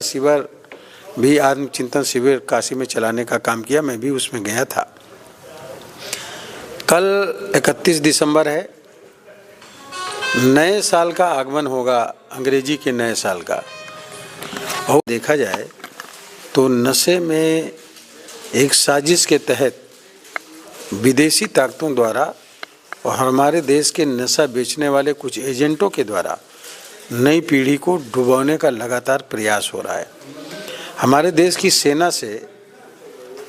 शिविर भी आत्मचिंतन शिविर काशी में चलाने का काम किया, मैं भी उसमें गया था। कल 31 दिसंबर है, नए साल का आगमन होगा, अंग्रेजी के नए साल का। और देखा जाए तो नशे में एक साजिश के तहत विदेशी ताकतों द्वारा और हमारे देश के नशा बेचने वाले कुछ एजेंटों के द्वारा नई पीढ़ी को डुबोने का लगातार प्रयास हो रहा है। हमारे देश की सेना से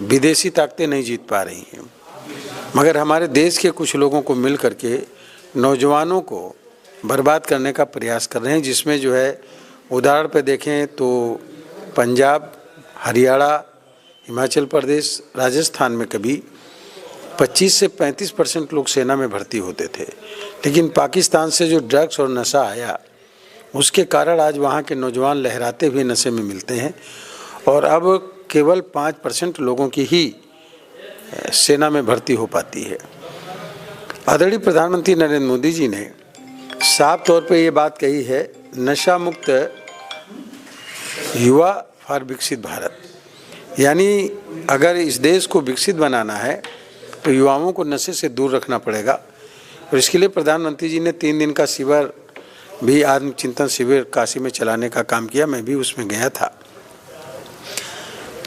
विदेशी ताकतें नहीं जीत पा रही हैं, मगर हमारे देश के कुछ लोगों को मिल करके नौजवानों को बर्बाद करने का प्रयास कर रहे हैं, जिसमें जो है उदाहरण पे देखें तो पंजाब, हरियाणा, हिमाचल प्रदेश, राजस्थान में कभी 25 से 35% लोग सेना में भर्ती होते थे, लेकिन पाकिस्तान से जो ड्रग्स और नशा आया उसके कारण आज वहाँ के नौजवान लहराते हुए नशे में मिलते हैं और अब केवल 5% लोगों की ही सेना में भर्ती हो पाती है। आदरणीय प्रधानमंत्री नरेंद्र मोदी जी ने साफ तौर पे ये बात कही है, नशा मुक्त युवा फॉर विकसित भारत। यानी अगर इस देश को विकसित बनाना है तो युवाओं को नशे से दूर रखना पड़ेगा और इसके लिए प्रधानमंत्री जी ने 3 दिन का शिविर भी आत्मचिंतन शिविर काशी में चलाने का काम किया, मैं भी उसमें गया था।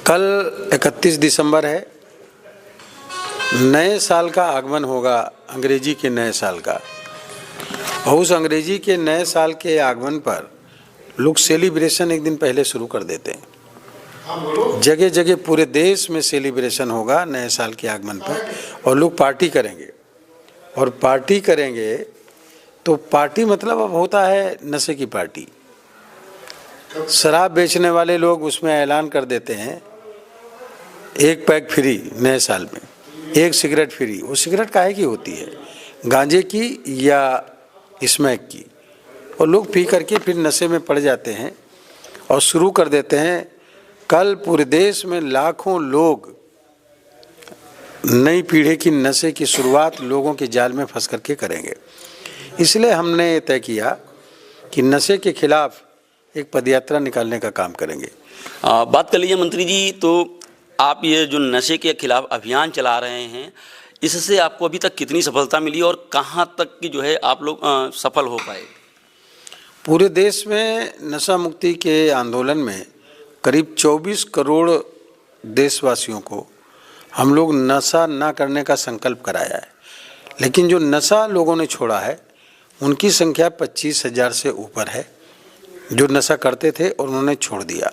कल 31 दिसंबर है, नए साल का आगमन होगा, अंग्रेजी के नए साल का। और उस अंग्रेजी के नए साल के आगमन पर लोग सेलिब्रेशन एक दिन पहले शुरू कर देते हैं। जगह जगह पूरे देश में सेलिब्रेशन होगा नए साल के आगमन पर और लोग पार्टी करेंगे। और पार्टी करेंगे तो पार्टी मतलब अब होता है नशे की पार्टी। शराब बेचने वाले लोग उसमें ऐलान कर देते हैं 1 पैक फ्री नए साल में, 1 सिगरेट फ्री। वो सिगरेट काहे की होती है, गांजे की या स्मैक की। और लोग पी करके फिर नशे में पड़ जाते हैं और शुरू कर देते हैं। कल पूरे देश में लाखों लोग नई पीढ़ी की नशे की शुरुआत लोगों के जाल में फंस करके करेंगे। इसलिए हमने तय किया कि नशे के खिलाफ एक पदयात्रा निकालने का काम करेंगे। बात कर लीजिए मंत्री जी, तो आप ये जो नशे के खिलाफ अभियान चला रहे हैं, इससे आपको अभी तक कितनी सफलता मिली और कहाँ तक की जो है आप लोग सफल हो पाए? पूरे देश में नशा मुक्ति के आंदोलन में करीब 24 करोड़ देशवासियों को हम लोग नशा ना करने का संकल्प कराया है, लेकिन जो नशा लोगों ने छोड़ा है उनकी संख्या 25,000 से ऊपर है, जो नशा करते थे और उन्होंने छोड़ दिया।